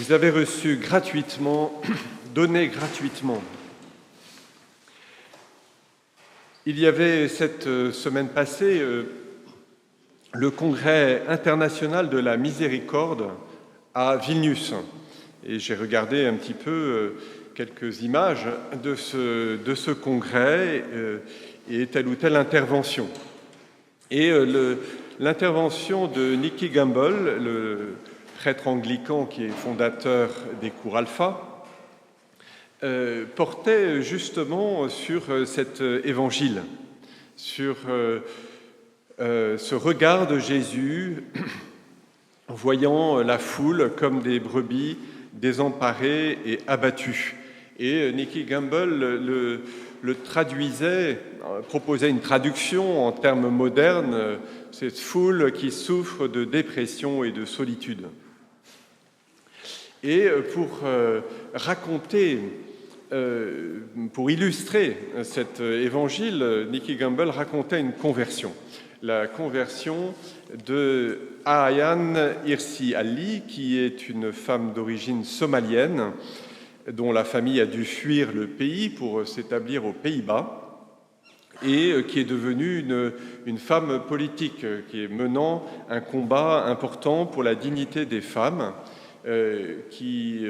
vous avez reçu gratuitement, donné gratuitement. Il y avait cette semaine passée le congrès international de la miséricorde à Vilnius. Et j'ai regardé un petit peu quelques images de ce congrès et telle ou telle intervention. Et l'intervention de Nicky Gumbel, le prêtre anglican qui est fondateur des cours Alpha, portait justement sur cet évangile, sur ce regard de Jésus voyant la foule comme des brebis désemparées et abattues. Et Nicky Gumbel le traduisait, proposait une traduction en termes modernes, cette foule qui souffre de dépression et de solitude. Et pour raconter, pour illustrer cet évangile, Nicky Gumbel racontait une conversion. La conversion de Ayaan Hirsi Ali, qui est une femme d'origine somalienne, dont la famille a dû fuir le pays pour s'établir aux Pays-Bas, et qui est devenue une femme politique, qui est menant un combat important pour la dignité des femmes, qui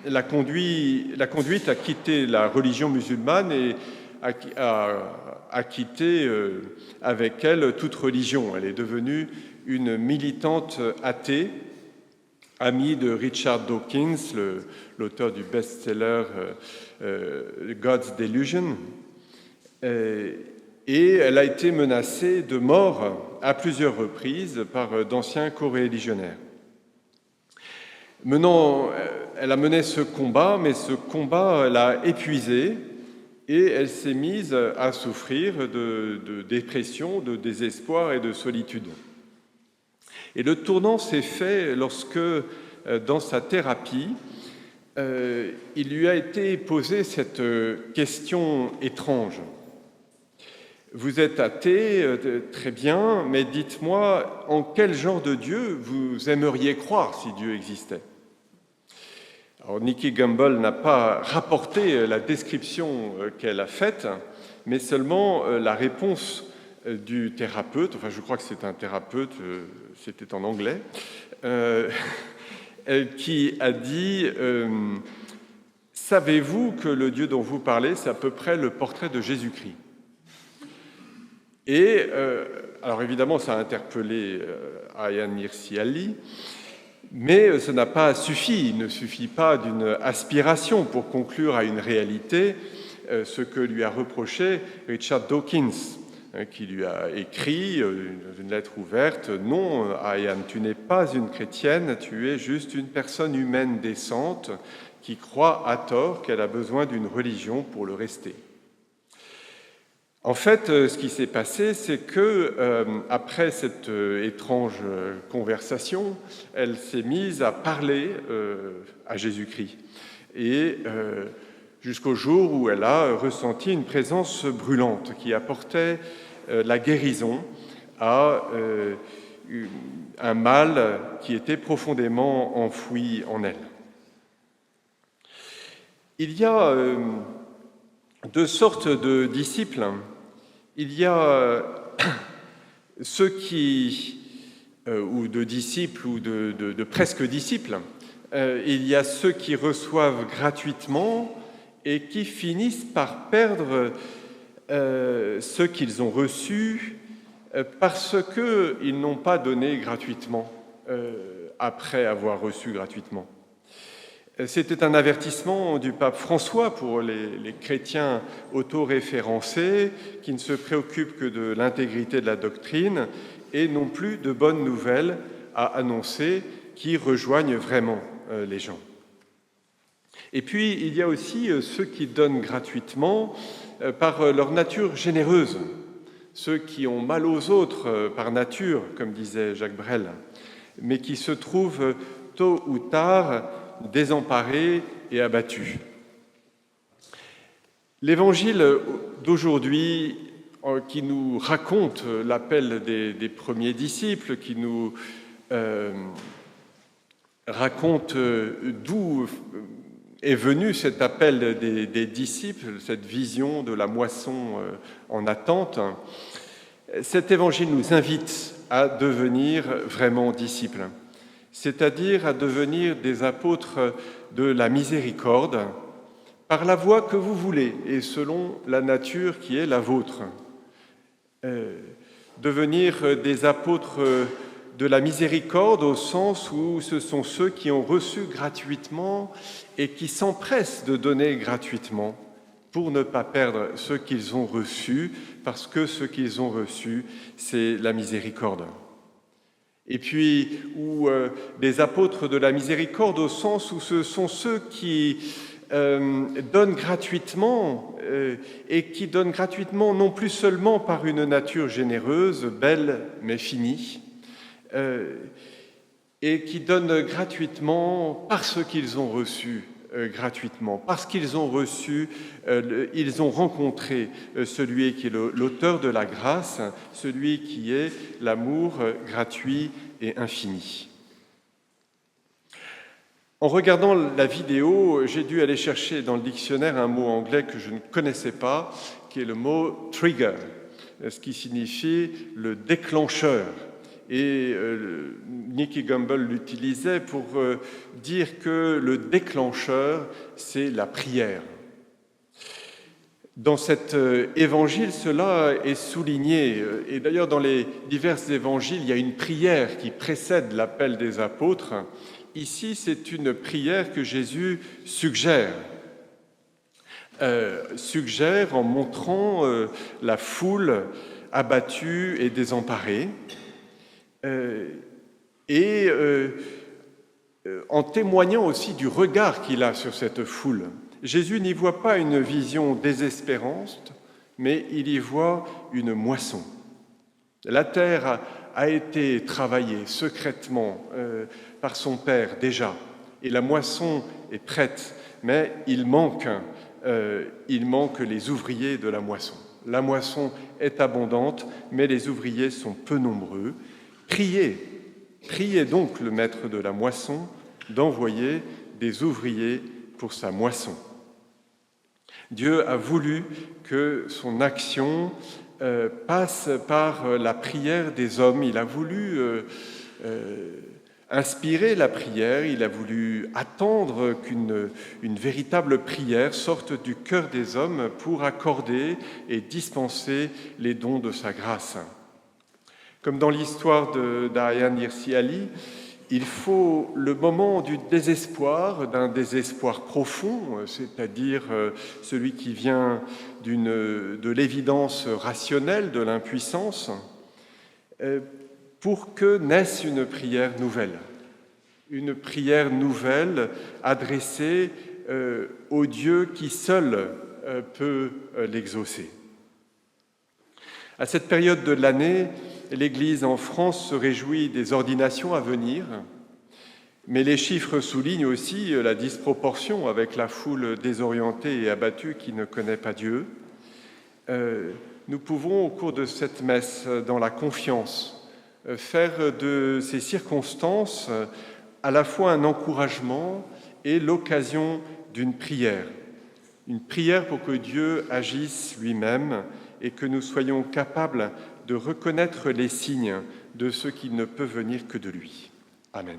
l'a conduite à quitter la religion musulmane et à quitter avec elle toute religion. Elle est devenue une militante athée, amie de Richard Dawkins, l'auteur du best-seller God's Delusion, et elle a été menacée de mort à plusieurs reprises par d'anciens coreligionnaires. Elle a mené ce combat, mais ce combat l'a épuisée et elle s'est mise à souffrir de dépression, de désespoir et de solitude. Et le tournant s'est fait lorsque, dans sa thérapie, il lui a été posé cette question étrange. Vous êtes athée, très bien, mais dites-moi, en quel genre de Dieu vous aimeriez croire si Dieu existait ? Alors, Nicky Gumbel n'a pas rapporté la description qu'elle a faite, mais seulement la réponse du thérapeute, enfin je crois que c'est un thérapeute, c'était en anglais, qui a dit « Savez-vous que le Dieu dont vous parlez, c'est à peu près le portrait de Jésus-Christ ?» Et alors évidemment, ça a interpellé Ayaan Hirsi Ali, mais ça n'a pas suffi. Il ne suffit pas d'une aspiration pour conclure à une réalité, ce que lui a reproché Richard Dawkins, qui lui a écrit dans une lettre ouverte « Non, Ayaan, tu n'es pas une chrétienne, tu es juste une personne humaine décente qui croit à tort qu'elle a besoin d'une religion pour le rester. » En fait, ce qui s'est passé, c'est que après cette étrange conversation, elle s'est mise à parler à Jésus-Christ, et jusqu'au jour où elle a ressenti une présence brûlante qui apportait la guérison à un mal qui était profondément enfoui en elle. Il y a deux sortes de disciples. Il y a ceux qui, ou de disciples, ou de presque disciples, il y a ceux qui reçoivent gratuitement et qui finissent par perdre ce qu'ils ont reçu parce qu'ils n'ont pas donné gratuitement après avoir reçu gratuitement. C'était un avertissement du pape François pour les chrétiens autoréférencés qui ne se préoccupent que de l'intégrité de la doctrine et n'ont plus de bonnes nouvelles à annoncer qui rejoignent vraiment les gens. Et puis, il y a aussi ceux qui donnent gratuitement par leur nature généreuse, ceux qui ont mal aux autres par nature, comme disait Jacques Brel, mais qui se trouvent tôt ou tard désemparés et abattus. L'évangile d'aujourd'hui, qui nous raconte l'appel des premiers disciples, qui nous raconte d'où est venu cet appel des disciples, cette vision de la moisson en attente. Cet évangile nous invite à devenir vraiment disciples, c'est-à-dire à devenir des apôtres de la miséricorde par la voie que vous voulez et selon la nature qui est la vôtre. Devenir des apôtres de la miséricorde au sens où ce sont ceux qui ont reçu gratuitement et qui s'empressent de donner gratuitement pour ne pas perdre ce qu'ils ont reçu, parce que ce qu'ils ont reçu, c'est la miséricorde. Et puis, des apôtres de la miséricorde au sens où ce sont ceux qui donnent gratuitement et qui donnent gratuitement non plus seulement par une nature généreuse, belle mais finie, et qui donnent gratuitement parce qu'ils ont reçu gratuitement, parce qu'ils ont reçu, ils ont rencontré celui qui est l'auteur de la grâce, celui qui est l'amour gratuit et infini. En regardant la vidéo, j'ai dû aller chercher dans le dictionnaire un mot anglais que je ne connaissais pas, qui est le mot « trigger », ce qui signifie le déclencheur. Et Nicky Gumbel l'utilisait pour dire que le déclencheur, c'est la prière. Dans cet évangile, cela est souligné. Et d'ailleurs, dans les divers évangiles, il y a une prière qui précède l'appel des apôtres. Ici, c'est une prière que Jésus suggère. Suggère en montrant la foule abattue et désemparée. Et en témoignant aussi du regard qu'il a sur cette foule. Jésus n'y voit pas une vision désespérante, mais il y voit une moisson. La terre a été travaillée secrètement par son Père déjà, et la moisson est prête, mais il manque les ouvriers de la moisson. La moisson est abondante, mais les ouvriers sont peu nombreux. Priez donc le maître de la moisson d'envoyer des ouvriers pour sa moisson. Dieu a voulu que son action passe par la prière des hommes. Il a voulu inspirer la prière, il a voulu attendre qu'une véritable prière sorte du cœur des hommes pour accorder et dispenser les dons de sa grâce. Comme dans l'histoire d'Ariane Hirsi Ali, il faut le moment du désespoir, d'un désespoir profond, c'est-à-dire celui qui vient de l'évidence rationnelle, de l'impuissance, pour que naisse une prière nouvelle adressée au Dieu qui seul peut l'exaucer. À cette période de l'année, l'Église en France se réjouit des ordinations à venir, mais les chiffres soulignent aussi la disproportion avec la foule désorientée et abattue qui ne connaît pas Dieu. Nous pouvons, au cours de cette messe, dans la confiance, faire de ces circonstances à la fois un encouragement et l'occasion d'une prière. Une prière pour que Dieu agisse lui-même et que nous soyons capables de reconnaître les signes de ce qui ne peut venir que de lui. Amen.